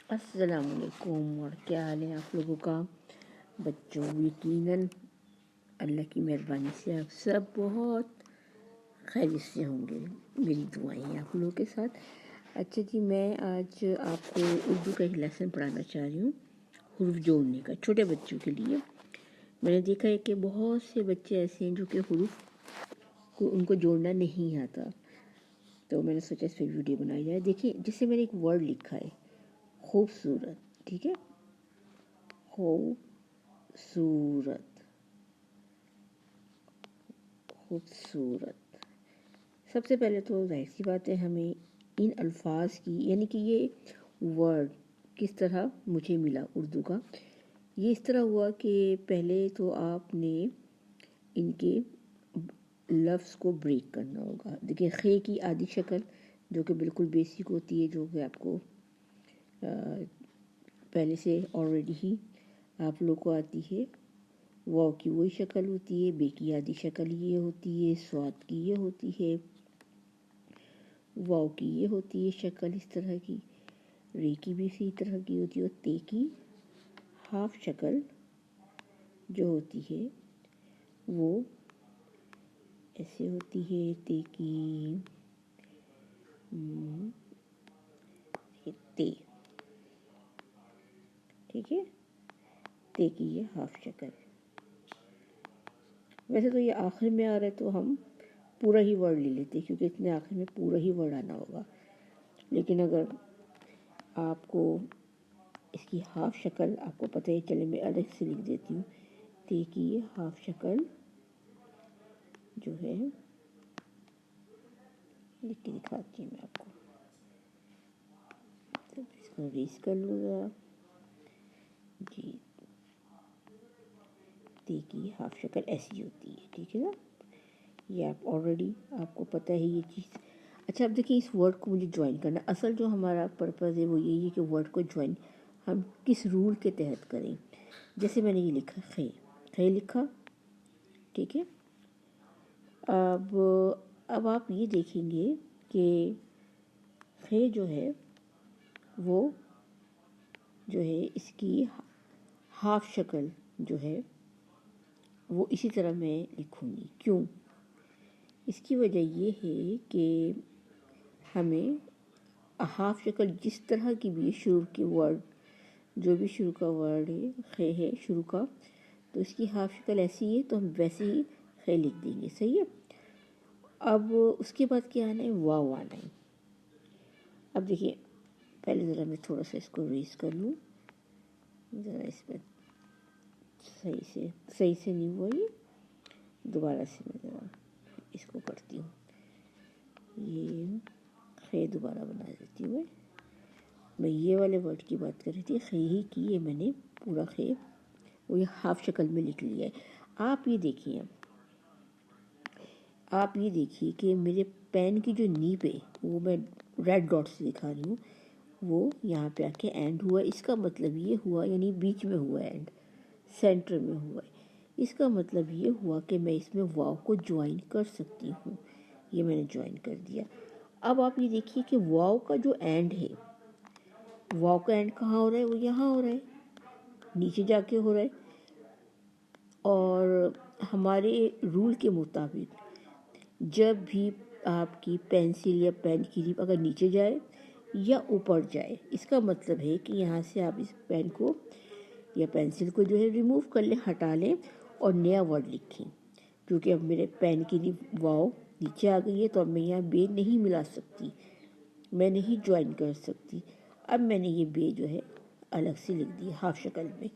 अस्सलाम वालेकुम। और क्या हाल है आप लोगों का बच्चों? यकीनन अल्लाह की मेहरबानी से आप सब बहुत खैरियत से होंगे। मेरी दुआएं हैं आप लोगों के साथ। अच्छा जी, मैं आज आपको उर्दू का एक लेसन पढ़ाना चाह रही हूँ, हुरूफ जोड़ने का, छोटे बच्चों के लिए। मैंने देखा है कि बहुत से बच्चे ऐसे हैं जो कि हुरूफ को उनको जोड़ना नहीं आता, तो मैंने सोचा इस पर वीडियो बनाई जाए। देखिए, जैसे मैंने एक वर्ड लिखा है खूबसूरत, ठीक है, खूबसूरत, खूबसूरत। सबसे पहले तो जाहिर सी बात है, हमें इन अल्फाज की, यानी कि ये वर्ड किस तरह मुझे मिला उर्दू का, ये इस तरह हुआ कि पहले तो आपने इनके लफ्ज़ को ब्रेक करना होगा। देखिए, खे की आधी शक्ल जो कि बिल्कुल बेसिक होती है, जो कि आपको पहले से ऑलरेडी ही आप लोग को आती है। वाव की वही शक्ल होती है, बे की आधी शक्ल ये होती है, स्वाद की ये होती है, वाव की ये होती है शक्ल इस तरह की, रे की भी इसी तरह की होती है, और ते की हाफ शक्ल जो होती है वो ऐसे होती है। ते की ते, ठीक है, ते की ये हाफ शक्ल। वैसे तो ये आखिर में आ रहा है तो हम पूरा ही वर्ड ले लेते हैं, क्योंकि इतने आखिर में पूरा ही वर्ड आना होगा। लेकिन अगर आपको इसकी हाफ शक्ल आपको पता है, चले मैं अलग से लिख देती हूँ। ते की ये हाफ शक्ल जो है, लिख के दिखाती हूँ मैं आपको, तो इसको रेस कर लूँगा जी। ते की हाफ शक्ल ऐसी होती है, ठीक है ना। ये आप ऑलरेडी आपको पता है ये चीज़। अच्छा, अब देखिए, इस वर्ड को मुझे ज्वाइन करना, असल जो हमारा पर्पज़ है वो यही है कि वर्ड को ज्वाइन हम किस रूल के तहत करें। जैसे मैंने ये लिखा खे, खे लिखा, ठीक है। अब आप ये देखेंगे कि खे जो है वो जो है इसकी हाफ शक्ल जो है वो इसी तरह मैं लिखूँगी। क्यों? इसकी वजह ये है कि हमें हाफ शक्ल जिस तरह की भी शुरू के वर्ड, जो भी शुरू का वर्ड है खे है शुरू का, तो इसकी हाफ शक्ल ऐसी है तो हम वैसे ही खे लिख देंगे, सही है। अब उसके बाद क्या आना है, वाव आना है। अब देखिए, पहले ज़रा मैं थोड़ा सा इसको रेस कर लूँ, ज़रा इसमें सही से नहीं हुआ ये, दोबारा से मैं ज़रा इसको करती हूँ, ये खे दोबारा बना देती हूँ। मैं ये वाले वर्ड की बात कर रही थी, खे ही की, ये मैंने पूरा खे वो ये हाफ शक्ल में लिख लिया है। आप ये देखिए कि मेरे पेन की जो नीब है वो मैं रेड डॉट से दिखा रही हूँ, वो यहाँ पे आके एंड हुआ। इसका मतलब ये हुआ, यानी बीच में हुआ एंड, सेंटर में हुआ है। इसका मतलब ये हुआ कि मैं इसमें वाव को ज्वाइन कर सकती हूँ। ये मैंने ज्वाइन कर दिया। अब आप ये देखिए कि वाव का जो एंड है, वाव का एंड कहाँ हो रहा है, वो यहाँ हो रहा है, नीचे जाके हो रहा है। और हमारे रूल के मुताबिक जब भी आपकी पेंसिल या पेन की नीब अगर नीचे जाए या ऊपर जाए, इसका मतलब है कि यहाँ से आप इस पेन को या पेंसिल को जो है रिमूव कर लें, हटा लें और नया वर्ड लिखें। क्योंकि अब मेरे पेन की नीब वाव नीचे आ गई है, तो अब मैं यहाँ बे नहीं मिला सकती, मैं नहीं ज्वाइन कर सकती। अब मैंने ये बे जो है अलग से लिख दी हाफ शक्ल में।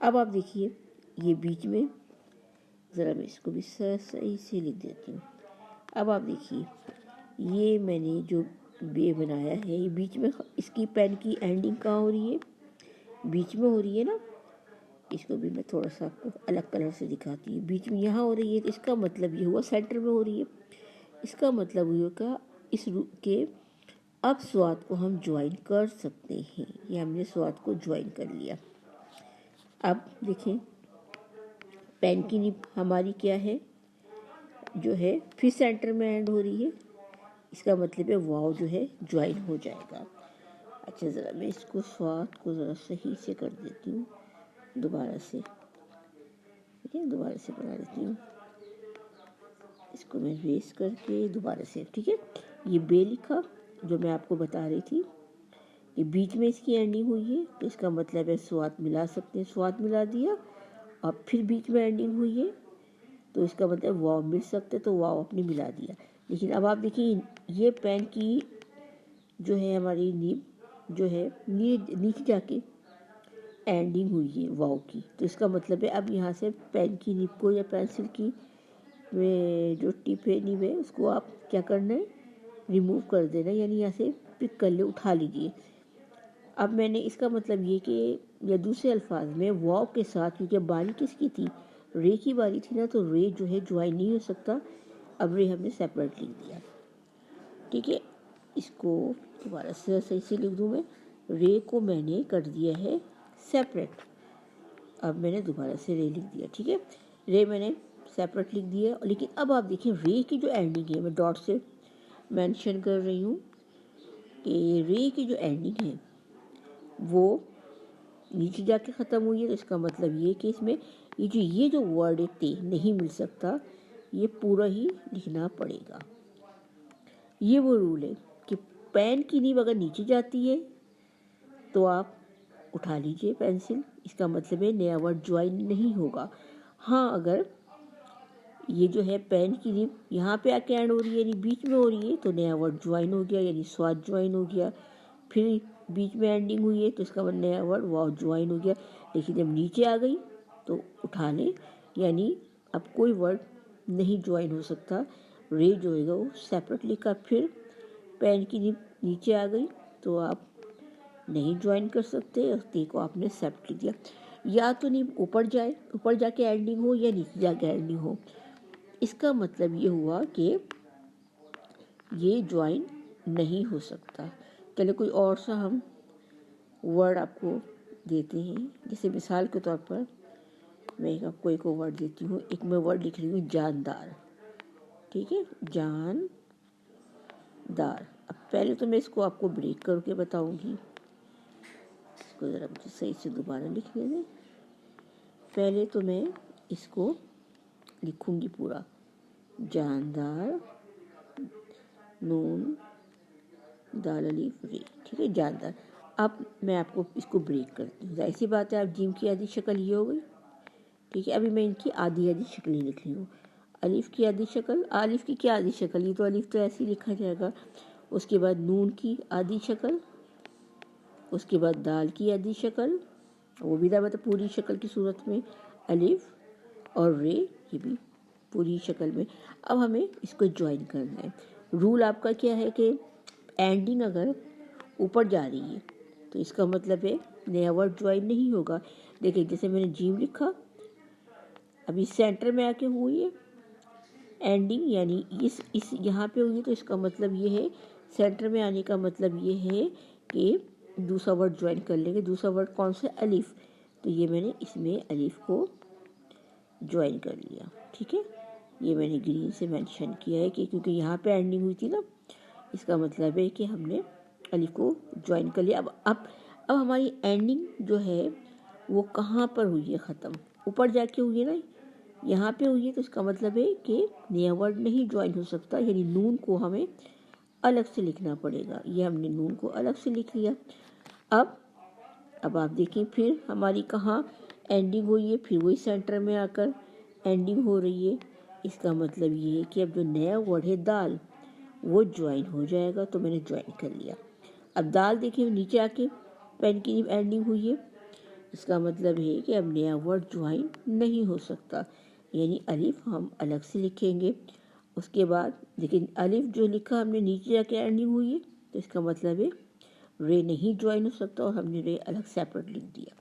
अब आप देखिए, ये बीच में, ज़रा मैं इसको भी सही से लिख देती हूँ। अब आप देखिए, ये मैंने जो बे बनाया है, ये बीच में, इसकी पेन की एंडिंग कहाँ हो रही है, बीच में हो रही है ना। इसको भी मैं थोड़ा सा आपको अलग कलर से दिखाती हूँ, बीच में यहाँ हो रही है, तो इसका मतलब ये हुआ सेंटर में हो रही है। इसका मतलब ये होगा इस के अब स्वाद को हम ज्वाइन कर सकते हैं। ये हमने स्वाद को ज्वाइन कर लिया। अब देखें, पेन की नीब हमारी क्या है, जो है फिर सेंटर में एंड हो रही है। इसका मतलब है वाव जो है ज्वाइन हो जाएगा। अच्छा, ज़रा मैं इसको स्वाद को ज़रा सही से कर देती हूँ दोबारा से, ठीक है, दोबारा से बना देती हूँ इसको मैं रेस करके दोबारा से, ठीक है। ये बे लिखा जो मैं आपको बता रही थी, ये बीच में इसकी एंडिंग हुई है तो इसका मतलब है स्वाद मिला सकते हैं, स्वाद मिला दिया, और फिर बीच में एंडिंग हुई है तो इसका मतलब वाव मिल सकते, तो वाव आपने मिला दिया। लेकिन अब आप देखिए ये पेन की जो है हमारी नीब जो है नीचे जाके एंडिंग हुई है वाव की, तो इसका मतलब है अब यहाँ से पेन की नीब को या पेंसिल की में जो टिप है नीब है उसको आप क्या करना है, रिमूव कर देना, यानी यहाँ से पिक कर ले, उठा लीजिए। अब मैंने इसका मतलब ये कि या दूसरे अल्फाज में वाव के साथ, क्योंकि बारी किसकी थी, रे की बारी थी ना, तो रे जो है ज्वाइन नहीं हो सकता, अब रे हमने सेपरेट लिख दिया, ठीक है। इसको दोबारा से सही से लिख दूँ मैं, रे को मैंने कर दिया है सेपरेट, अब मैंने दोबारा से रे लिख दिया, ठीक है, रे मैंने सेपरेट लिख दिया। लेकिन अब आप देखिए रे की जो एंडिंग है, मैं डॉट से मेंशन कर रही हूँ कि रे की जो एंडिंग है वो नीचे जाके ख़त्म हुई है, तो इसका मतलब ये कि इसमें ये जो वर्ड है ते नहीं मिल सकता, ये पूरा ही लिखना पड़ेगा। ये वो रूल है कि पेन की नीब अगर नीचे जाती है तो आप उठा लीजिए पेंसिल, इसका मतलब है नया वर्ड ज्वाइन नहीं होगा। हाँ, अगर ये जो है पेन की नीब यहाँ पे आके एंड हो रही है यानी बीच में हो रही है तो नया वर्ड ज्वाइन हो गया, यानी स्वाद ज्वाइन हो गया। फिर बीच में एंडिंग हुई है तो इसका मतलब नया वर्ड वाव ज्वाइन हो गया। लेकिन जब नीचे आ गई तो उठा लें, यानी अब कोई वर्ड नहीं ज्वाइन हो सकता, रे जो होगा वो सेपरेट लिखा। फिर पेन की नीब नीचे आ गई तो आप नहीं ज्वाइन कर सकते, ते को आपने सेपरेट लिख दिया। या तो नीब ऊपर जाए, ऊपर जाके एंडिंग हो, या नीचे जाके एंडिंग हो, इसका मतलब ये हुआ कि ये ज्वाइन नहीं हो सकता। चलिए कोई और सा हम वर्ड आपको देते हैं, जैसे मिसाल के तौर पर मैं आपको एक वर्ड देती हूँ, एक मैं वर्ड लिख रही हूँ जानदार, ठीक है, जानदार। अब पहले तो मैं इसको आपको ब्रेक करके बताऊंगी, इसको ज़रा मुझे सही से दोबारा लिखने दें। पहले तो मैं इसको लिखूंगी पूरा, जानदार, नून दाल अलीफ रे, ठीक है, जानदार। अब मैं आपको इसको ब्रेक करती हूँ, ऐसी बात है, आप जीम की आधी शक्ल ये हो गई, ठीक है। अभी मैं इनकी आधी आधी शक्लें लिख रही हूँ। अलिफ की आधी शक्ल, अलिफ की क्या आधी शक्ल, ये तो अलिफ तो ऐसे ही लिखा जाएगा। उसके बाद नून की आधी शक्ल, उसके बाद दाल की आधी शक्ल, वो भी दाल मतलब पूरी शक्ल की सूरत में, अलिफ और रे ये भी पूरी शक्ल में। अब हमें इसको ज्वाइन करना है। रूल आपका क्या है कि एंडिंग अगर ऊपर जा रही है तो इसका मतलब है नया वर्ड ज्वाइन नहीं होगा। देखिए जैसे मैंने जीम लिखा, अभी सेंटर में आके हुई है एंडिंग, यानी इस यहाँ पे हुई, तो इसका मतलब ये है सेंटर में आने का मतलब ये है कि दूसरा वर्ड ज्वाइन कर लेंगे। दूसरा वर्ड कौन सा, अलिफ, तो ये मैंने इसमें अलिफ को ज्वाइन कर लिया, ठीक है। ये मैंने ग्रीन से मेंशन किया है कि क्योंकि यहाँ पे एंडिंग हुई थी ना, इसका मतलब है कि हमने अलिफ को ज्वाइन कर लिया। अब हमारी एंडिंग जो है वो कहाँ पर हुई है ख़त्म, ऊपर जाके हुई है ना, यहाँ पे हुई है, तो इसका मतलब है कि नया वर्ड नहीं ज्वाइन हो सकता, यानी नून को हमें अलग से लिखना पड़ेगा। ये हमने नून को अलग से लिख लिया। अब आप देखें फिर हमारी कहाँ एंडिंग हुई है, फिर वही सेंटर में आकर एंडिंग हो रही है। इसका मतलब ये है कि अब जो नया वर्ड है दाल वो ज्वाइन हो जाएगा, तो मैंने ज्वाइन कर लिया। अब दाल देखिए नीचे आके पेन की एंडिंग हुई है, इसका मतलब है कि अब नया वर्ड ज्वाइन नहीं हो सकता, यानी अलिफ हम अलग से लिखेंगे। उसके बाद देखिए अलिफ जो लिखा हमने नीचे जाके एंडिंग हुई है, तो इसका मतलब है रे नहीं ज्वाइन हो सकता, और हमने रे अलग सेपरेट लिख दिया।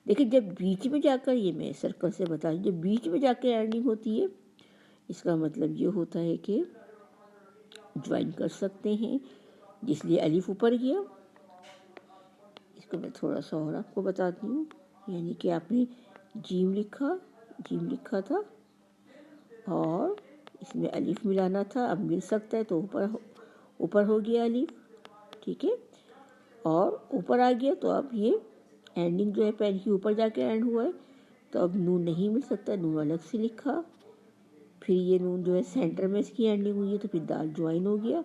देखिए जब बीच में जाकर, ये मैं सर्कल से बता रही हूँ, जब बीच में जाकर एंडिंग होती है इसका मतलब ये होता है कि ज्वाइन कर सकते हैं, जिसलिए अलिफ ऊपर गया। इसको मैं थोड़ा सा और आपको बताती हूँ, यानी कि आपने जीम लिखा था और इसमें अलिफ मिलाना था, अब मिल सकता है तो ऊपर हो गया अलिफ, ठीक है। اور اوپر آ گیا تو اب یہ اینڈنگ جو ہے پین کی اوپر جا کے اینڈ ہوا ہے تو اب نون نہیں مل سکتا, نون الگ سے لکھا. پھر یہ نون جو ہے سینٹر میں اس کی اینڈنگ ہوئی ہے تو پھر دال جوائن ہو گیا.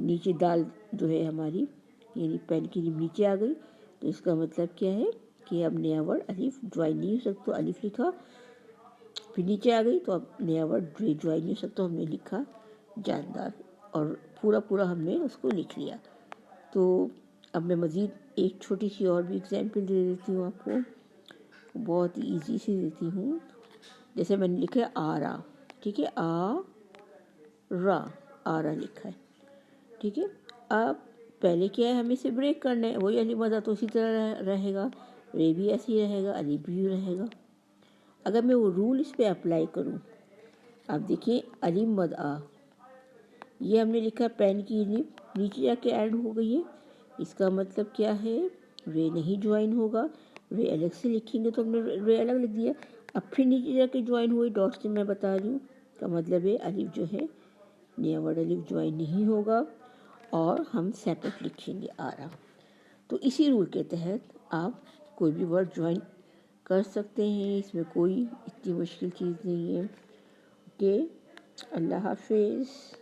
نیچے دال جو ہے ہماری یعنی پین کی نیچے آ گئی تو اس کا مطلب کیا ہے کہ اب نیا ورڈ الف جوائن نہیں ہو سکتا, تو الف لکھا. پھر نیچے آ گئی تو اب نیا ورڈ جوائن نہیں ہو سکتا, ہم نے لکھا جاندار, اور پورا ہم نے اس کو لکھ لیا. تو اب میں مزید ایک چھوٹی سی اور بھی ایگزامپل دے دیتی ہوں آپ کو, بہت ایزی سی دیتی ہوں. جیسے میں نے لکھا ہے آرا, ٹھیک ہے, آرا لکھا ہے, ٹھیک ہے. اب پہلے کیا ہے, ہمیں اسے بریک کرنا ہے, وہی علی مدہ تو اسی طرح رہے گا, رے بھی ایسے ہی رہے گا, علی بھی رہے گا. اگر میں وہ رول اس پہ اپلائی کروں, اب دیکھیں علی مد آ, یہ ہم نے لکھا پین کی لپ نیچے جا کے ایڈ ہو گئی ہے, اس کا مطلب کیا ہے, رے نہیں جوائن ہوگا, رے الگ سے لکھیں گے تو ہم نے رے الگ لکھ دیا. اب پھر نیچے جا کے جوائن ہوئی, ڈاٹ سے میں بتا رہی ہوں, کا مطلب ہے الف جو ہے نیا ورڈ الف جوائن نہیں ہوگا اور ہم سیپریٹ لکھیں گے آرا. تو اسی رول کے تحت آپ کوئی بھی ورڈ جوائن کر سکتے ہیں, اس میں کوئی اتنی مشکل چیز نہیں ہے. اوکے, اللہ حافظ.